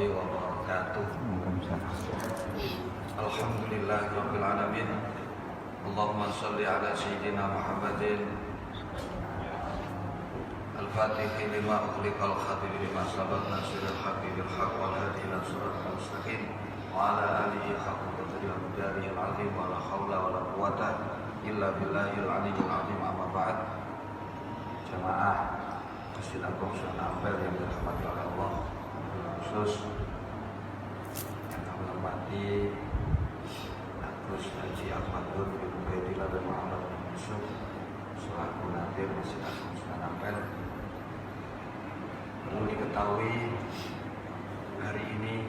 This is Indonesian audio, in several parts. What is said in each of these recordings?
wabarakatuh. Alhamdulillahirabbil alamin. Allahumma shalli ala sayyidina Muhammadin al-Fatih lima ughliqal khatib lima sabaq nasirul haqqi bil haqq wal hadi ila siratal mustaqim wa ala alihi haqqa qadrihi wa miqdarihi al-azim wa la haula wa la quwwata illa billahil aliyyil azim. Amma ba'd. Jamaah Masjid Agung Sunan Ampel yang dirahmati oleh Allah, khusus yang kami hormati Agus Haji Al-Madur bin Ubaidillah bin Muhammad bin Yusuf selaku Nadir Masjid Agung Sunan Ampel. Perlu diketahui, hari ini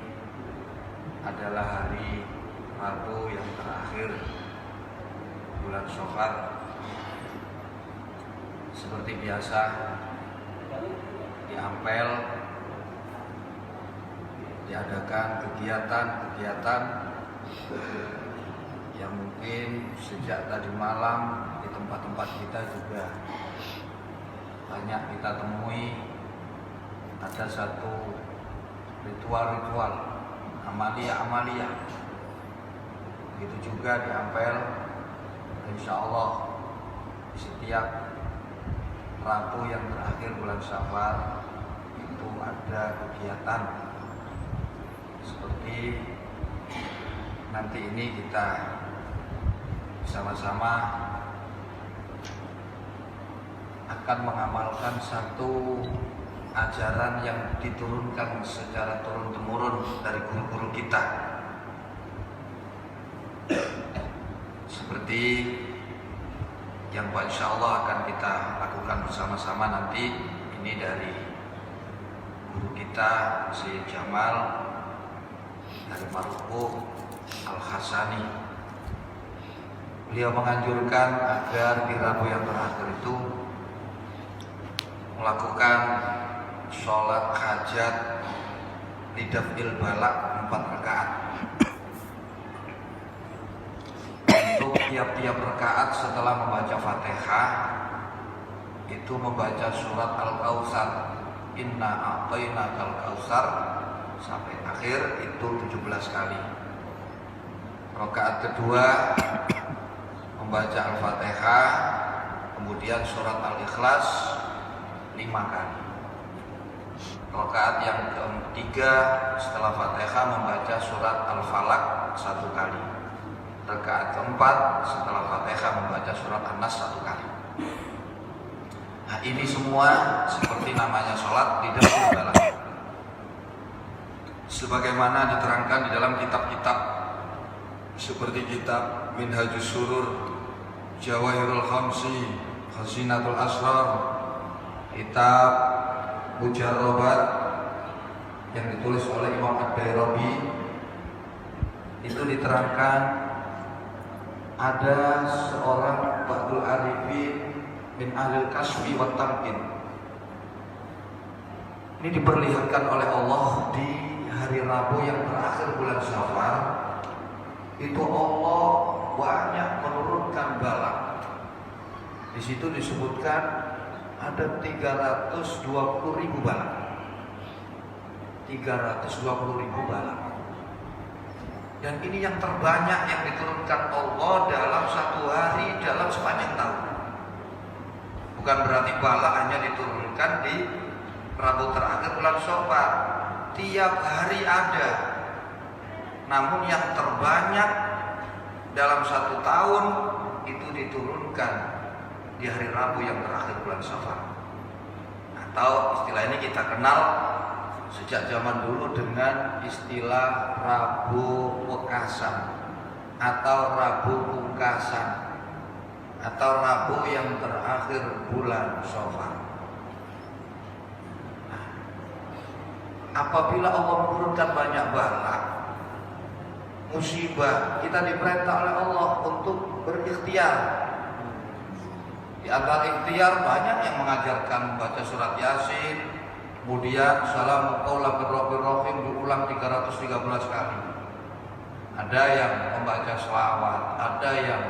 adalah hari Rabu yang terakhir bulan Syawal. Seperti biasa di Ampel diadakan kegiatan-kegiatan yang mungkin sejak tadi malam di tempat-tempat kita juga banyak kita temui. Ada satu ritual-ritual, amalia-amalia. Begitu juga di Ampel, insya Allah setiap Rabu yang terakhir bulan Syawal itu ada kegiatan seperti nanti ini kita bersama-sama akan mengamalkan satu ajaran yang diturunkan secara turun-temurun dari guru-guru kita, seperti yang insya Allah akan kita lakukan bersama-sama nanti. Ini dari guru kita Syekh Jamal dari Maluku Al-Hasani. Beliau menganjurkan agar di Rabu yang terakhir itu melakukan sholat hajat lidafil balak 4 rakaat. Untuk tiap-tiap rakaat setelah membaca Fatihah itu membaca surat Al-Kautsar, Inna a'tainakal kautsar, sampai akhir itu 17 kali. Rakaat kedua membaca Al-Fatihah, kemudian surat Al-Ikhlas 5 kali. Rakaat yang ketiga setelah Fatihah membaca surat Al-Falaq 1 kali. Rakaat keempat setelah Fatihah membaca surat An-Nas 1 kali. Nah, ini semua seperti namanya sholat di dalam balak, sebagaimana diterangkan di dalam kitab-kitab seperti kitab Minhajus Surur, Jawahirul Khamsi, Khazinatul Asrar, kitab Mujarrabat yang ditulis oleh Imam Ad-Dairabi. Itu diterangkan ada seorang Ba'dul Arifin min ahlil kasbi wa tamkin. Ini diperlihatkan oleh Allah di hari Rabu yang terakhir bulan Syawal. Itu Allah banyak menurunkan balak. Di situ disebutkan ada 320.000 balak. 320.000 balak. Dan ini yang terbanyak yang diturunkan Allah dalam satu hari dalam sepanjang tahun. Bukan berarti balak hanya diturunkan di Rabu terakhir bulan Syawal. Tiap hari ada. Namun yang terbanyak dalam satu tahun itu diturunkan di hari Rabu yang terakhir bulan Syawal. Atau istilah ini kita kenal sejak zaman dulu dengan istilah Rabu Wekasan atau Rabu Pungkasan atau Rabu yang terakhir bulan Syawal. Nah, apabila Allah menurunkan banyak bala, musibah, kita diperintah oleh Allah untuk berikhtiar. Di antara ikhtiar banyak yang mengajarkan membaca surat Yasin, kemudian Salamu qaulan mir rabbir rahim diulang 313 kali. Ada yang membaca selawat, ada yang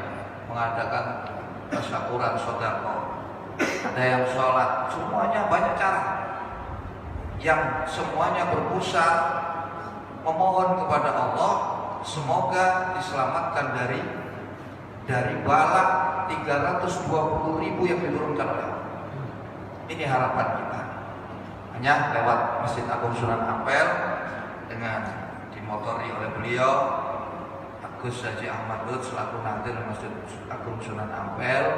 mengadakan tasyakuran sedekah, ada yang sholat. Semuanya banyak cara, yang semuanya berpusat memohon kepada Allah semoga diselamatkan dari bala 320.000 yang diturunkan oleh Allah. Ini harapan kita. Hanya lewat Masjid Agung Sunan Ampel dengan dimotori oleh beliau Gus Haji Ahmad Lut selaku Nadir Masjid Agung Sunan Ampel,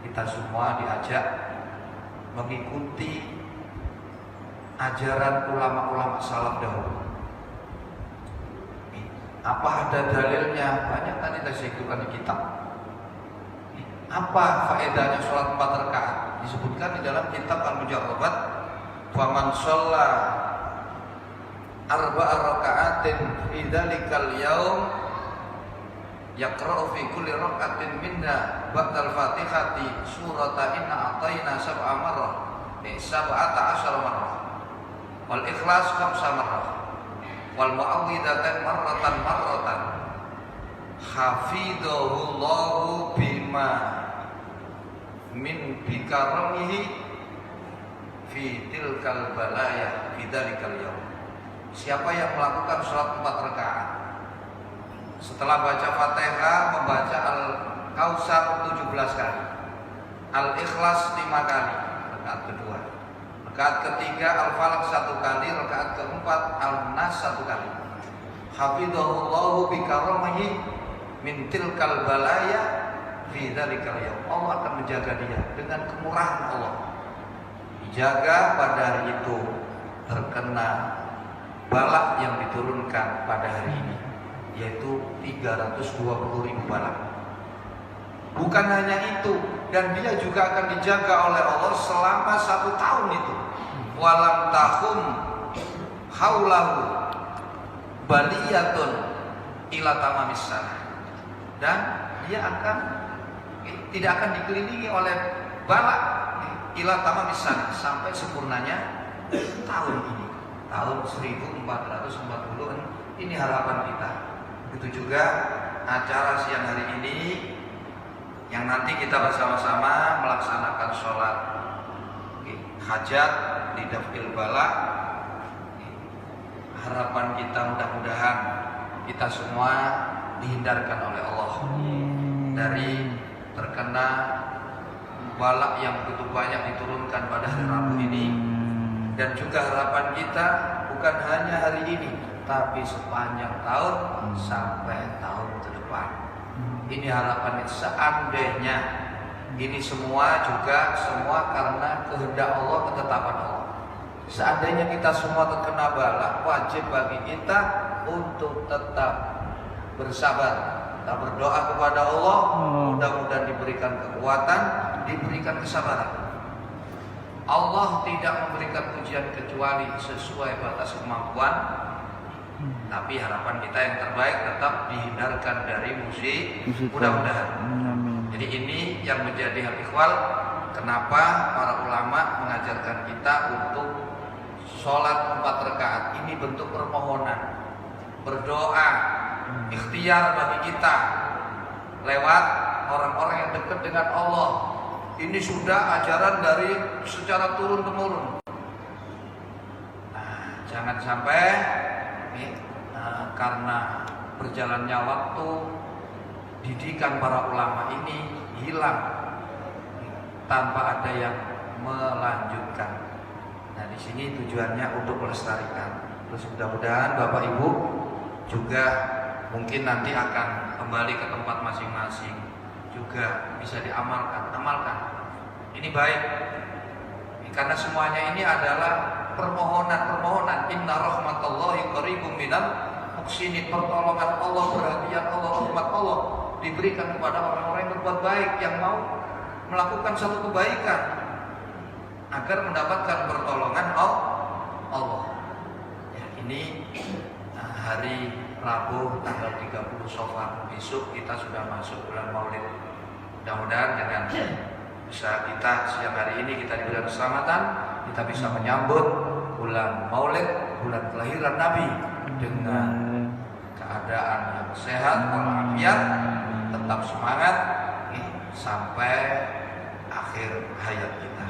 kita semua diajak mengikuti ajaran ulama-ulama salaf dahulu. Apa ada dalilnya? Banyak tadi saya sebutkan di kitab. Apa faedahnya sholat 4 rakaat? Disebutkan di dalam kitab Al-Mujarrabat, "Faman shalla arba'a raka'atin fi dzalikal yaum yaqra'u fi kulli raka'atin minna ba'dal Fatihati surata inna a'tayna sab'a marrah sab'ata asyara marrah wal ikhlas 5 marrah wal mu'awwidatan marratan hafidhahullahu bima min bikaramihi fi tilkal balaya fi dzalikal yaum." Siapa yang melakukan sholat 4 rakaat setelah baca Fatihah, membaca Al-Kautsar 17 kali, Al-Ikhlas 5 kali rakaat kedua, rakaat ketiga Al-Falaq 1 kali, rakaat keempat Al-Nas 1 kali, hafidhahullahu bikaramihi min tilkal balaya fi dzalikal yaum. Allah akan menjaga dia dengan kemurahan Allah. Dijaga pada hari itu terkena balak yang diturunkan pada hari ini, yaitu 320.000 balak. Bukan hanya itu, dan dia juga akan dijaga oleh Allah selama 1 tahun itu. Walam tahum haulahu baliyatun ila tamamis sana. Dan dia tidak akan dikelilingi oleh balak ila tamamis sana sampai sempurnanya tahun ini. Tahun 1440. Ini harapan kita. Begitu juga acara siang hari ini yang nanti kita bersama-sama melaksanakan sholat hajat di Dafil Balak. Harapan kita mudah-mudahan kita semua dihindarkan oleh Allah dari terkena balak yang begitu banyak diturunkan pada hari Rabu ini. Dan juga harapan kita bukan hanya hari ini, tapi sepanjang tahun sampai tahun ke depan. Ini harapan seandainya ini semua karena kehendak Allah, ketetapan Allah. Seandainya kita semua terkena balak, wajib bagi kita untuk tetap bersabar. Kita berdoa kepada Allah, mudah-mudahan diberikan kekuatan, diberikan kesabaran. Allah tidak memberikan ujian kecuali sesuai batas kemampuan. Tapi harapan kita yang terbaik tetap dihindarkan dari musik. Mudah-mudahan. Jadi ini yang menjadi hal ikhwal. Kenapa para ulama mengajarkan kita untuk sholat 4 rakaat. Ini bentuk permohonan, berdoa, ikhtiar bagi kita lewat orang-orang yang dekat dengan Allah. Ini sudah ajaran dari secara turun temurun. Nah, jangan sampai karena berjalannya waktu, didikan para ulama ini hilang tanpa ada yang melanjutkan. Nah, di sini tujuannya untuk melestarikan. Terus mudah-mudahan Bapak Ibu juga mungkin nanti akan kembali ke tempat masing-masing, juga bisa amalkan. Ini baik, karena semuanya ini adalah permohonan. Inna rahmatallahi qaribum minal muhsinin. Pertolongan Allah, perhatian Allah, rahmat Allah diberikan kepada orang-orang yang berbuat baik, yang mau melakukan satu kebaikan agar mendapatkan pertolongan Allah. Ya, ini hari Rabu tanggal 30 Safar, besok kita sudah masuk bulan Maulid. Mudah-mudahan dengan bisa kita siang hari ini kita diberikan keselamatan, kita bisa menyambut bulan Maulid, bulan kelahiran Nabi dengan keadaan yang sehat, walafiat, tetap semangat sampai akhir hayat kita.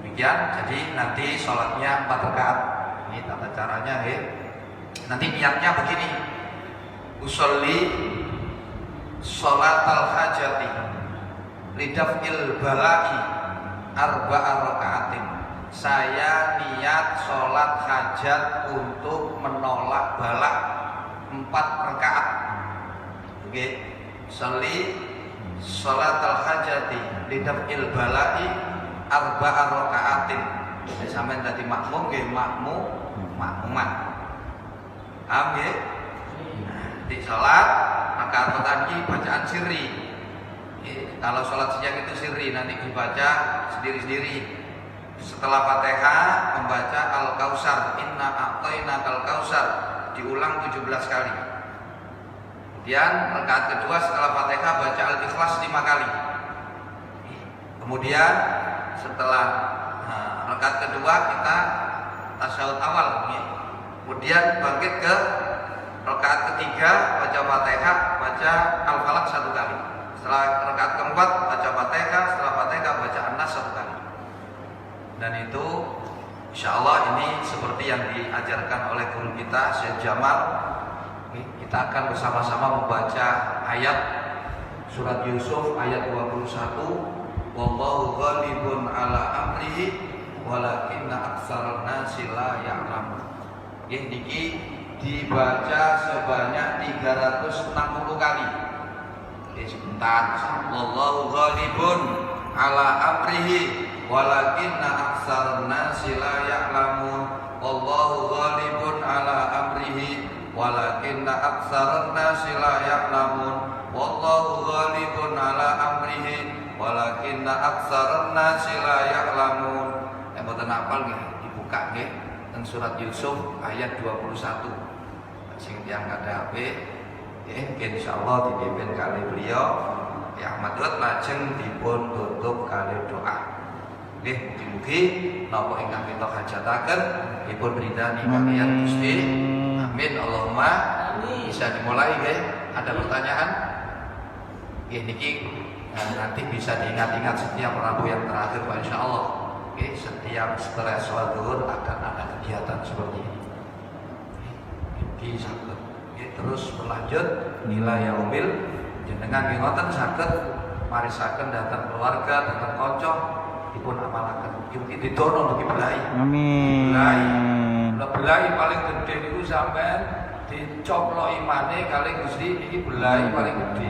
Demikian, jadi nanti sholatnya 4 rakaat. Ini tata caranya, Nanti niatnya begini. Usolli sholatal hajati lidaf'il bala'i arba'a raka'atin. Saya niat sholat hajat untuk menolak bala 4 rakaat. Oke. Usolli sholatal hajati lidaf'il bala'i arba'a raka'atin. Sampeyan dadi makmum nggih makmuman. Paham nggih? Di sholat rakaat pertama bacaan sirri. Kalau sholat siang itu sirri, nanti dibaca sendiri-sendiri. Setelah Fatihah membaca Al-Kautsar, inna a'tainakal kautsar, diulang 17 kali. Kemudian rakaat kedua setelah Fatihah baca Al-Ikhlas 5 kali. Kemudian setelah rakaat kedua kita tasyahud awal. Kemudian bangkit ke rakaat ketiga baca Fatihah, baca Al-Falaq 1 kali. Setelah rakaat keempat baca Fatihah, setelah Fatihah baca An-Nas 1 kali. Dan itu insyaallah ini seperti yang diajarkan oleh guru kita Syekh Jamal. Kita akan bersama-sama membaca ayat surat Yusuf ayat 21. Wallahu ghalibun ala amrihi walakinna aktsaran nasi la ya'lamun. Niki dibaca sebanyak 360 kali. Sebentar. Wallahu ghalibun ala amrihi walakinna aktsaran nasi la ya'lamun. Wallahu ghalibun ala amrihi walakinna aktsaran nasi la ya'lamun. Wallahu ghalibun ala amrihi walakinna aktsaran nasi la ya'lamun. Yang boten hafal nggih dibuka nggih teng surat Yusuf ayat 21. Sing tiyang kada HP nggih insyaallah dipimpin kali beliau ya madhut lajeng dipun tutup kali doa. Nggih mugi-mugi napa ingkang kita hajataken dipun ridani kaliyan Gusti. Amin Allahumma amin. Bisa dimulai nggih. Ada pertanyaan? Nggih niki nanti bisa diingat-ingat setiap Rabu yang terakhir Pak insyaallah. Oke, setiap setelah sholat zuhur akan ada kegiatan seperti ini. Terus berlanjut nilai yaumil jenengan nggih ngoten saged marisaken dhateng keluarga, dhateng kanca dipun amalaken. Iki didono mugi belahi. Amin. Belahi paling gede niku sampean dicoplok imane kalih Gusti niki belahi paling gede.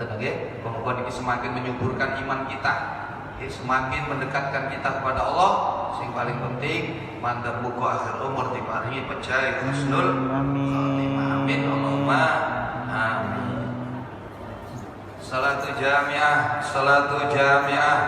Nggih, muga niki semakin menyuburkan iman kita, semakin mendekatkan kita kepada Allah. Sing paling penting mantep muga akhir umur diparingi pejae husnul khotimah. Amin Allahumma amin. Salatu jami'ah, as-salatu jami'ah.